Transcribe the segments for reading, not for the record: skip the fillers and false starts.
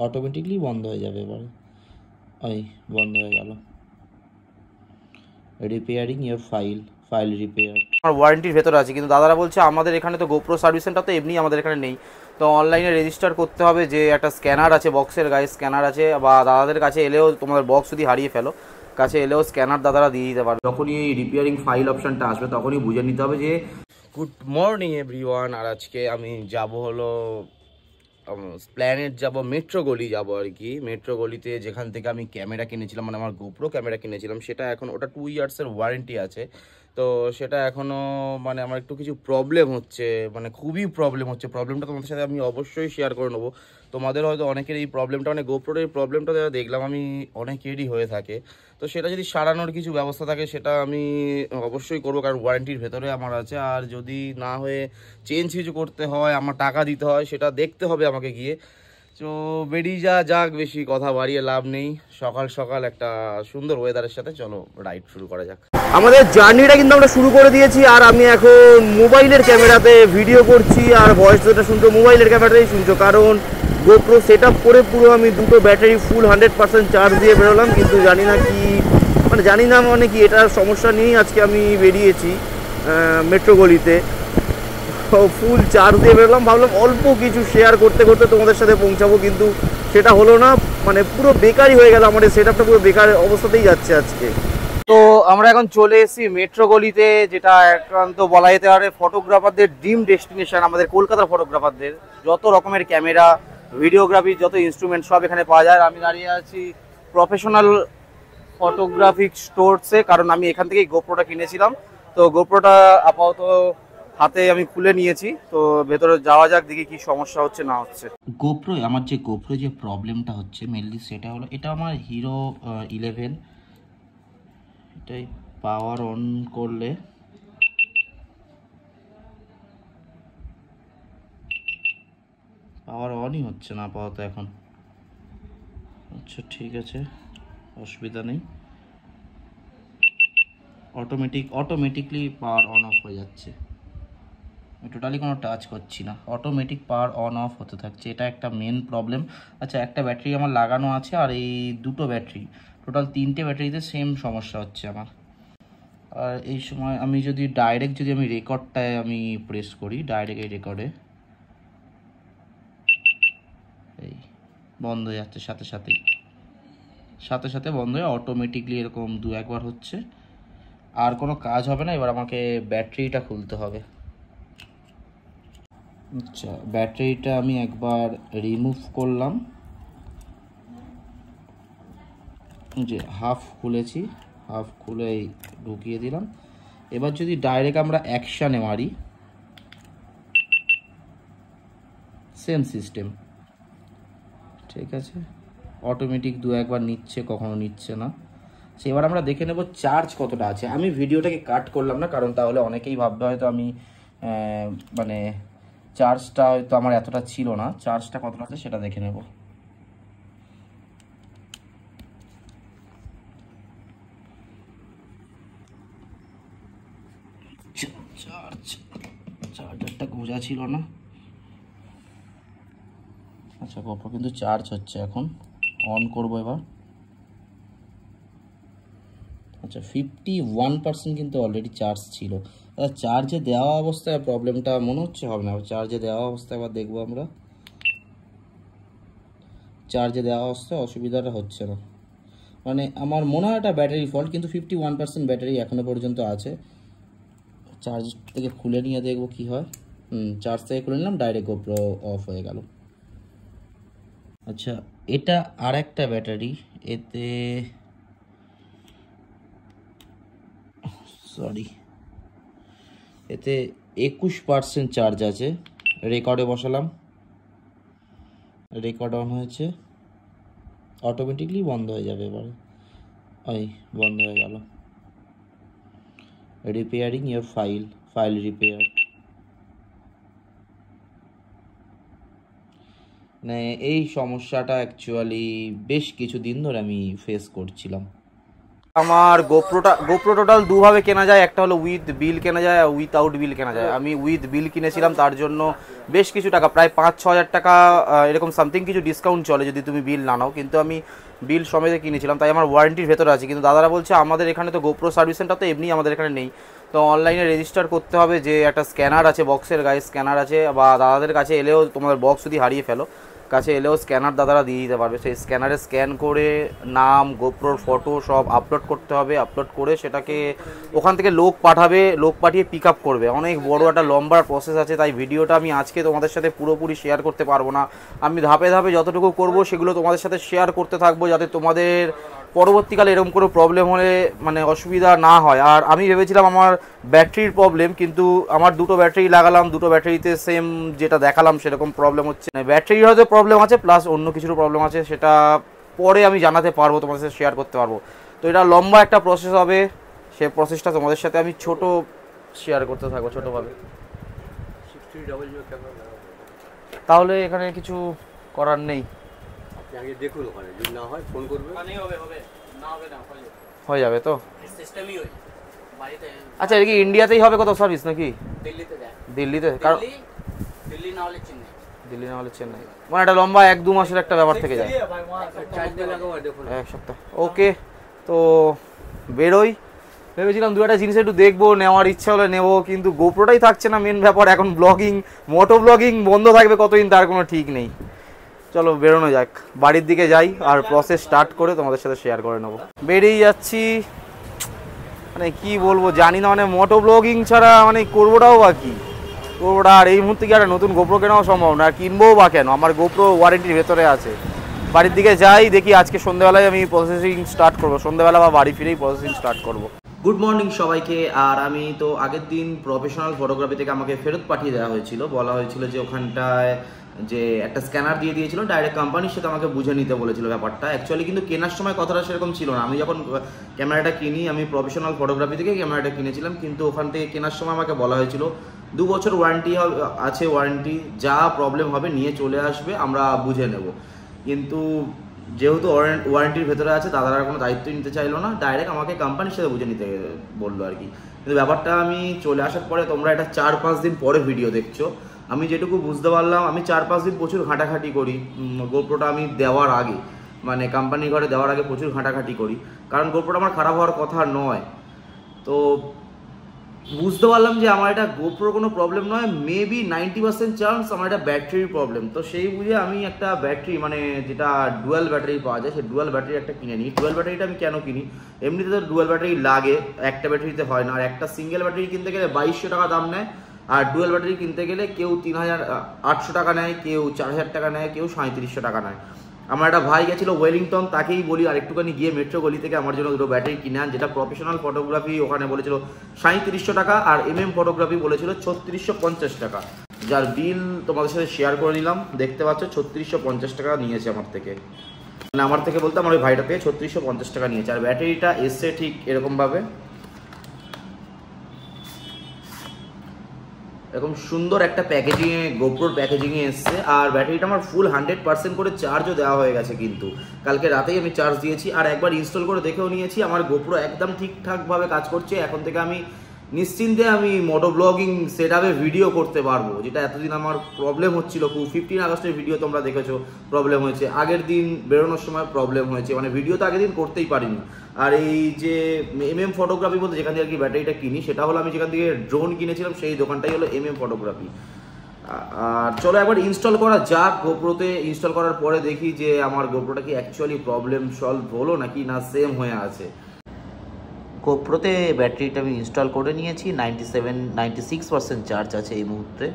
Automatically বন্ধ হয়ে যাবে এবারে। ওই বন্ধ হয়ে গেল। Repairing your file repair. আমার ওয়ারেন্টির ভেতরে আছে, কিন্তু দাদারা বলছে আমাদের এখানে তো গোপ্রো সার্ভিস সেন্টার তো এমনি আমাদের এখানে নেই, তো অনলাইনে রেজিস্টার করতে হবে যে একটা স্ক্যানার আছে, বক্সের গায়ে স্ক্যানার আছে, বা দাদাদের কাছে এলেও তোমাদের বক্স যদি হারিয়ে ফেলো কাছে এলেও স্ক্যানার দাদারা দিয়ে দিতে পারবে। যখনই এই রিপেয়ারিং ফাইল অপশানটা আসবে তখনই বুঝে নিতে হবে যে গুড মর্নিং এভরিওয়ান। আর আজকে আমি যাব হলো প্ল্যানেট যাব, মেট্রো গলি যাব আর কি। মেট্রো গলিতে যেখান থেকে আমি ক্যামেরা কিনেছিলাম, মানে আমার গোপ্রো ক্যামেরা কিনেছিলাম, সেটা এখন ওটা 2 ইয়ার্সের ওয়ারেন্টি আছে। তো সেটা এখনও মানে আমার একটু কিছু প্রবলেম হচ্ছে, মানে খুবই প্রবলেম হচ্ছে। প্রবলেমটা তোমাদের সাথে আমি অবশ্যই শেয়ার করে নেবো। তোমাদের হয়তো অনেকের এই প্রবলেমটা, মানে গোপ্রোর এই প্রবলেমটা দেখলাম আমি অনেকেরই হয়ে থাকে। তো সেটা যদি সারানোর কিছু ব্যবস্থা থাকে সেটা আমি অবশ্যই করবো, কারণ ওয়ারেন্টির ভেতরে আমার আছে। আর যদি না হয়ে চেঞ্জ কিছু করতে হয়, আমার টাকা দিতে হয়, সেটা দেখতে হবে আমাকে গিয়ে। তো বেরিয়ে যাক, বেশি কথা বাড়িয়ে লাভ নেই। সকাল সকাল একটা সুন্দর ওয়েদারের সাথে চলো রাইড শুরু করা যাক। আমাদের জার্নিটা কিন্তু আমরা শুরু করে দিয়েছি, আর আমি এখন মোবাইলের ক্যামেরাতে ভিডিও করছি, আর ভয়েস যেটা শুনছো মোবাইলের ক্যামেরাতেই শুনছো, কারণ গোপ্রো সেট আপ করে পুরো আমি দুটো ব্যাটারি ফুল 100% চার্জ দিয়ে বেরোলাম। কিন্তু জানি না কি এটার সমস্যা নিয়েই আজকে আমি বেরিয়েছি মেট্রো গলিতে। ফুল চার্জ দিয়ে বেরোলাম, ভাবলাম অল্প কিছু শেয়ার করতে করতে তোমাদের সাথে পৌঁছাবো, কিন্তু সেটা হলো না। মানে পুরো বেকারই হয়ে গেল, আমার এই সেট আপটা পুরো বেকার অবস্থাতেই যাচ্ছে আজকে। তো আমরা এখন চলে এসেছি মেট্রো গলিতে, যেটা একান্ত বলা যেতে পারে ফটোগ্রাফারদের ড্রিম ডেস্টিনেশন, আমাদের কলকাতার ফটোগ্রাফারদের। যত রকমের ক্যামেরা, ভিডিওগ্রাফির যত ইনস্ট্রুমেন্ট সব এখানে পাওয়া যায়। আমি দাঁড়িয়ে আছি প্রফেশনাল ফটোগ্রাফিক স্টোরসে, কারণ আমি এখান থেকেই গোপ্রোটা কিনেছিলাম। তো গোপ্রোটা আপাতত হাতে আমি খুলে নিয়েছি, তো ভেতরে যাওয়া যাক, দেখি কি সমস্যা হচ্ছে না হচ্ছে। আমার যে গোপ্রো যে প্রবলেমটা হচ্ছে মেনলি সেটা হলো, এটা আমার হিরো 11। এটাই পাওয়ার অন করলে পাওয়ার অনই হচ্ছে না আপাতত এখন। আচ্ছা ঠিক আছে, অসুবিধা নেই। অটোমেটিকলি পাওয়ার অন অফ হয়ে যাচ্ছে। আমি টোটালি কোনো টাচ করছি না, অটোমেটিক পাওয়ার অন অফ হতে থাকছে। এটা একটা মেন প্রবলেম। আচ্ছা, একটা ব্যাটারি আমার লাগানো আছে, আর এই দুটো ব্যাটারি, টোটাল 3টে ব্যাটারিতে সেম সমস্যা হচ্ছে আমার। আর এই সময় আমি যদি আমি রেকর্ডটায় আমি প্রেস করি, ডাইরেক্ট এই রেকর্ডে এই বন্ধ হয়ে যাচ্ছে সাথে সাথে বন্ধ হয়ে অটোমেটিকলি এরকম 2-1 বার হচ্ছে। আর কোনো কাজ হবে না, এবার আমাকে ব্যাটারিটা খুলতে হবে। আচ্ছা, ব্যাটারিটা আমি একবার রিমুভ করলাম, যে হাফ খুলেছি, হাফ খুলে ঢুকিয়ে দিলাম। এবার যদি ডাইরেক্ট আমরা অ্যাকশানে মারি, সেম সিস্টেম, ঠিক আছে। অটোমেটিক 2-1 বার নিচ্ছে, কখনো নিচ্ছে না। সে এবার আমরা দেখে নেব চার্জ কতটা আছে। আমি ভিডিওটাকে কাট করলাম না, কারণ তাহলে অনেকেই ভাববে হয়তো আমি মানে চার্জটা হয়তো আমার এতটা ছিল না। চার্জটা কতটা আছে সেটা দেখে নেব। চার্জারটা গোজা ছিল না। আচ্ছা, গোপ্রো কিন্তু চার্জ হচ্ছে এখন। অন করবো এবার। আচ্ছা, 51% কিন্তু অলরেডি চার্জ ছিল। আচ্ছা, চার্জে দেওয়া অবস্থায় প্রবলেমটা মনে হচ্ছে হবে না। চার্জে দেওয়া অবস্থায় আবার দেখবো আমরা। চার্জে দেওয়া অবস্থায় অসুবিধাটা হচ্ছে না, মানে আমার মনে হয় এটা ব্যাটারি ফল্ট, কিন্তু 51% ব্যাটারি এখনো পর্যন্ত আছে। চার্জ থেকে খুলে নিয়ে দেখবো কি হয়। চার্জ থেকে খুলে নিলাম, ডাইরেক্ট গোপ্রো অফ হয়ে গেল। আচ্ছা, এটা আর একটা ব্যাটারি, এতে এতে 21% চার্জ আছে। রেকর্ডে বসালাম, রেকর্ড অন হয়েছে, অটোমেটিকলি বন্ধ হয়ে যাবে এবারে। ওই বন্ধ হয়ে গেল। Repairing your file repair. মানে এই সমস্যাটা অ্যাকচুয়ালি বেশ কিছুদিন ধরে আমি ফেস করছিলাম। আমার গোপ্রো টোটাল দুভাবে কেনা যায়, একটা হলো উইথ বিল কেনা যায় আর উইথআউট বিল কেনা যায়। আমি উইথ বিল কিনেছিলাম, তার জন্য বেশ কিছু টাকা, প্রায় 5-6 হাজার টাকা এরকম সামথিং কিছু ডিসকাউন্ট চলে যদি তুমি বিল না নাও, কিন্তু আমি বিল সমেত কিনেছিলাম, তাই আমার ওয়ারেন্টির ভেতরে আছে। কিন্তু দাদারা বলছে আমাদের এখানে তো গোপ্রো সার্ভিস সেন্টার তো এমনি আমাদের এখানে নেই, তো অনলাইনে রেজিস্টার করতে হবে, যে একটা স্ক্যানার আছে, বক্সের গায়ে স্ক্যানার আছে, বা দাদাদের কাছে এলেও তোমাদের বক্স যদি হারিয়ে ফেলো কাছে এলেও স্ক্যানার দাদারা দিয়ে দিতে পারবে। সেই স্ক্যানারে স্ক্যান করে নাম, গোপ্রোর ফটো সব আপলোড করতে হবে, আপলোড করে সেটাকে ওখান থেকে লোক পাঠাবে, লোক পাঠিয়ে পিক আপ করবে। অনেক বড় একটা লম্বা প্রসেস আছে, তাই ভিডিওটা আমি আজকে তোমাদের সাথে পুরোপুরি শেয়ার করতে পারবো না। আমি ধাপে ধাপে যতটুকু করব সেগুলো তোমাদের সাথে শেয়ার করতে থাকবো, যাতে তোমাদের পরবর্তীকালে এরকম কোনো প্রবলেম হলে মানে অসুবিধা না হয়। আর আমি ভেবেছিলাম আমার ব্যাটারির প্রবলেম, কিন্তু আমার দুটো ব্যাটারি লাগালাম, দুটো ব্যাটারিতে সেম যেটা দেখালাম সেরকম প্রবলেম হচ্ছে না। ব্যাটারির হয়তো প্রবলেম আছে, প্লাস অন্য কিছুরও প্রবলেম আছে, সেটা পরে আমি জানাতে পারবো, তোমাদের সাথে শেয়ার করতে পারবো। তো এটা লম্বা একটা প্রসেস হবে, সেই প্রসেসটা তোমাদের সাথে আমি ছোট শেয়ার করতে থাকবো ছোটোভাবে। তাহলে এখানে কিছু করার নেই, দেখুন ওখানে যদি না হয় ফোন করবে, হয়ে যাবে তো। আচ্ছা, এটা কি ইন্ডিয়াতেই হবে কোথাও সার্ভিস নাকি? দিল্লিতে, কারণ দিল্লি না হলে চেন্নাই, মানে একটা লম্বা 1-2 মাসের একটা ব্যাপার থেকে যায়, 1 সপ্তাহ। ওকে, তো বেরোই। ভেবেছিলাম 2-একটা জিনিস একটু দেখবো, নেওয়ার ইচ্ছা হলে নেবো, কিন্তু গোপ্রোটাই থাকছে না মেন ব্যাপার। এখন ব্লগিং, মোটো ব্লগিং বন্ধ থাকবে কতদিন তার কোনো ঠিক নেই। চলো বেরোনো যাক, বাড়ির দিকে যাই আর প্রসেস স্টার্ট করে তোমাদের সাথে শেয়ার করে নেবো। বেরিয়ে যাচ্ছি, মানে কি বলবো জানি না, মানে মোটো ব্লগিং ছাড়া মানে করবোটাও বা কি করবোটা। আর এই মুহূর্তে কি একটা নতুন গোপ্রো কেনাও সম্ভব না, আর কিনবোও বা কেন, আমার গোপ্রো ওয়ারেন্টির ভেতরে আছে। বাড়ির দিকে যাই, দেখি আজকে সন্ধ্যেবেলায় আমি প্রসেসিং স্টার্ট করবো, সন্ধ্যেবেলা বা বাড়ি ফিরেই প্রসেসিং স্টার্ট করবো। গুড মর্নিং সবাইকে। আর আমি তো আগের দিন প্রফেশনাল ফটোগ্রাফি থেকে আমাকে ফেরত পাঠিয়ে দেওয়া হয়েছিল, বলা হয়েছিল যে ওখানটায় যে একটা স্ক্যানার দিয়ে দিয়েছিল, ডাইরেক্ট কোম্পানির সাথে আমাকে বুঝে নিতে বলেছিল ব্যাপারটা। অ্যাকচুয়ালি কিন্তু কেনার সময় কথাটা সেরকম ছিল না। আমি যখন ক্যামেরাটা কিনি, আমি প্রফেশনাল ফটোগ্রাফি থেকে ক্যামেরাটা কিনেছিলাম, কিন্তু ওখান থেকে কেনার সময় আমাকে বলা হয়েছিল 2 বছর ওয়ারেন্টি আছে, ওয়ারেন্টি যা প্রবলেম হবে নিয়ে চলে আসবে, আমরা বুঝে নেব। কিন্তু যেহেতু ওয়ারেন্টির ভেতরে আছে, দাদারা কোনো দায়িত্ব নিতে চাইলো না, ডাইরেক্ট আমাকে কোম্পানির সাথে বুঝে নিতে বললো আর কি। কিন্তু ব্যাপারটা আমি চলে আসার পরে, তোমরা এটা 4-5 দিন পরে ভিডিও দেখছো, আমি যেটুকু বুঝতে পারলাম, আমি 4-5 দিন প্রচুর ঘাঁটাঘাঁটি করি গোপ্রোটা আমি দেওয়ার আগে, মানে কোম্পানি ঘরে দেওয়ার আগে প্রচুর ঘাঁটাঘাঁটি করি, কারণ গোপ্রোটা আমার খারাপ হওয়ার কথা নয়। তো বুঝতে পারলাম যে আমার এটা গোপ্রোর কোনো প্রবলেম নয়, মেবি 90% চান্স আমার এটা ব্যাটারির প্রবলেম। তো সেই বুঝে আমি একটা ব্যাটারি, মানে যেটা ডুয়াল ব্যাটারি পাওয়া যায়, সেই ডুয়াল ব্যাটারি একটা কিনে নিই। ডুয়াল ব্যাটারিটা আমি কেন কিনি, এমনিতে তো ডুয়াল ব্যাটারি লাগে, একটা ব্যাটারিতে হয় না। আর একটা সিঙ্গেল ব্যাটারি কিনতে গেলে 2200 টাকা দাম নেয়, আর ডুয়াল ব্যাটারি কিনতে গেলে কেউ 3800 টাকা নেয়, কেউ 4000 টাকা নেয়, কেউ 3700 টাকা নেয়। আমার একটা ভাই গেছিলো ওয়েলিংটন, তাকেই বলি আরেকটুখানি গিয়ে মেট্রো গলি থেকে আমার জন্য 2 ব্যাটারি কিনে আন। যেটা প্রফেশনাল ফটোগ্রাফি ওখানে বলেছিল 3700 টাকা, আর ফটোগ্রাফি বলেছিল 3650 টাকা, যার বিল তোমাদের সাথে শেয়ার করে নিলাম। দেখতে পাচ্ছ 3650 টাকা নিয়েছে আমার থেকে, মানে আমার থেকে বলতে আমার ওই ভাইটা থেকে 3650 টাকা নিয়েছে। আর ব্যাটারিটা এসছে ঠিক এরকমভাবে, এরকম সুন্দর একটা প্যাকেজিংয়ে, গোপ্রোর প্যাকেজিংয়ে এসছে। আর ব্যাটারিটা আমার ফুল 100% করে চার্জও দেওয়া হয়ে গেছে, কিন্তু কালকে রাতেই আমি চার্জ দিয়েছি, আর একবার ইনস্টল করে দেখেও নিয়েছি। আমার গোপ্রো একদম ঠিকঠাকভাবে কাজ করছে। এখন থেকে আমি নিশ্চিন্তে আমি মোটো ব্লগিং সেটআপে ভিডিও করতে পারবো, যেটা এতদিন আমার প্রবলেম হচ্ছিল। 15 আগস্টের ভিডিও তোমরা দেখেছো, প্রবলেম হয়েছে, আগের দিন বেরোনোর সময় প্রবলেম হয়েছে, মানে ভিডিও তো আগের দিন করতেই পারিনি। আর এই যে ফটোগ্রাফি বলতে যেখান থেকে আর কি ব্যাটারিটা কিনি, সেটা হলো আমি যেখান থেকে ড্রোন কিনেছিলাম সেই দোকানটাই হলো ফটোগ্রাফি। আর চলো একবার ইনস্টল করা যাক গোপ্রোতে। ইনস্টল করার পরে দেখি যে আমার গোপ্রোটা কি অ্যাকচুয়ালি প্রবলেম সলভ হলো নাকি না সেম হয়ে আছে। গোপ্রোতে ব্যাটারিটা আমি ইনস্টল করে নিয়েছি, 96% চার্জ আছে এই মুহূর্তে।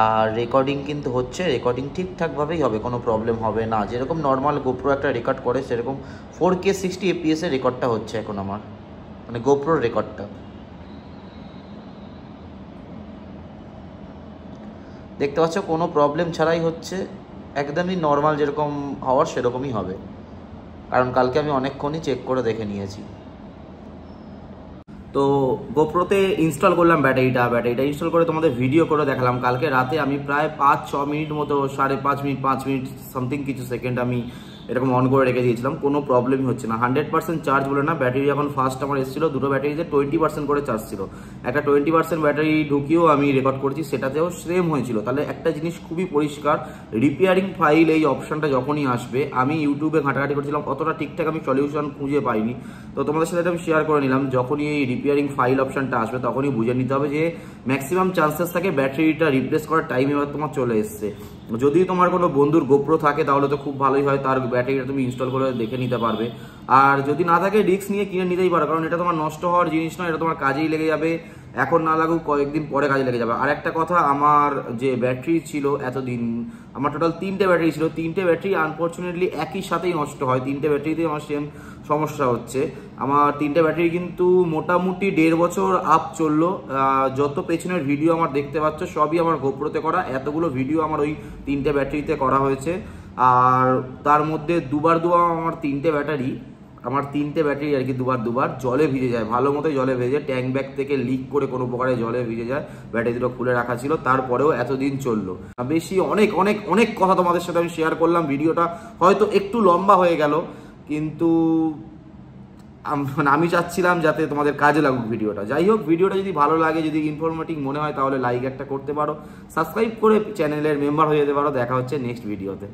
আর রেকর্ডিং কিন্তু হচ্ছে, রেকর্ডিং ঠিকঠাকভাবেই হবে, কোনো প্রবলেম হবে না। যেরকম নর্মাল গোপ্রো একটা রেকর্ড করে সেরকম 4K 60 FPS এর রেকর্ডটা হচ্ছে এখন আমার, মানে গোপ্রোর রেকর্ডটা। দেখতে পাচ্ছ কোনো প্রবলেম ছাড়াই হচ্ছে, একদমই নর্মাল যেরকম হওয়ার সেরকমই হবে, কারণ কালকে আমি অনেকক্ষণই চেক করে দেখে নিয়েছি। তো গোপ্রোতে ইনস্টল করলাম ব্যাটারিটা ইনস্টল করে তোমাদের ভিডিও করে দেখালাম। কালকে রাতে আমি প্রায় 5-6 মিনিট মতো, 5.5 মিনিট 5 মিনিট সামথিং কিছু সেকেন্ড আমি এরকম অন করে রেখে দিয়েছিলাম, কোনো প্রবলেমই হচ্ছে না। 100% চার্জ বলে না, ব্যাটারি যখন ফার্স্ট আমার এসেছিলো দুটো ব্যাটারিতে 20% করে চার্জ ছিল, একটা 20% ব্যাটারি ঢুকিয়েও আমি রেকর্ড করছি, সেটাতেও সেম হয়েছিল। তাহলে একটা জিনিস খুবই পরিষ্কার, রিপেয়ারিং ফাইল এই অপশনটা যখনই আসবে, আমি ইউটিউবে ঘাটাঘাটি করছিলাম, অতটা ঠিকঠাক আমি সলিউশন খুঁজে পাইনি, তো তোমাদের সাথে আমি শেয়ার করে নিলাম। যখনই এই রিপেয়ারিং ফাইল অপশনটা আসবে তখনই বুঝে নিতে হবে যে ম্যাক্সিমাম চান্সেস থাকে ব্যাটারিটা রিপ্লেস করার টাইম এবার তোমার চলে এসছে। যদি তোমার কোনো বন্ধুর গোপ্রো থাকে তাহলে তো খুব ভালোই হয়, তার ব্যাটারিটা তুমি ইনস্টল করে দেখে নিতে পারবে। আর যদি না থাকে রিস্ক নিয়ে কিনে নিতেই পারো, কারণ এটা তোমার নষ্ট হওয়ার জিনিস নয়, এটা তোমার কাজেই লেগে যাবে, এখন না লাগুক কয়েকদিন পরে কাজে লেগে যাবে। আর একটা কথা, আমার যে ব্যাটারি ছিল এতদিন, আমার টোটাল 3টে ব্যাটারি ছিল, 3টে ব্যাটারি আনফর্চুনেটলি একই সাথেই নষ্ট হয়, 3টে ব্যাটারিতেই আমার সেম সমস্যা হচ্ছে। আমার 3টে ব্যাটারি কিন্তু মোটামুটি 1.5 বছর আপ চললো। যত পেছনের ভিডিও আমার দেখতে পাচ্ছ সবই আমার গোপ্রোতে করা, এতগুলো ভিডিও আমার ওই 3টে ব্যাটারিতে করা হয়েছে। আর তার মধ্যে দুবার আমার 3টে ব্যাটারি আর কি দুবার জলে ভিজে যায়, ভালো মতো জলে ভিজে যায়, ট্যাঙ্ক ব্যাগ থেকে লিক করে কোনো প্রকারে জলে ভিজে যায়, ব্যাটারি দুটো খুলে রাখা ছিল, তারপরেও এতদিন চললো। বেশি অনেক অনেক অনেক কথা তোমাদের সাথে আমি শেয়ার করলাম, ভিডিওটা হয়তো একটু লম্বা হয়ে গেল, কিন্তু আমি চাচ্ছিলাম যাতে তোমাদের কাজে লাগুক ভিডিওটা। যাই হোক, ভিডিওটা যদি ভালো লাগে, যদি ইনফরমেটিভ মনে হয়, তাহলে লাইক একটা করতে পারো, সাবস্ক্রাইব করে চ্যানেলের মেম্বার হয়ে যেতে পারো। দেখা হচ্ছে নেক্সট ভিডিওতে।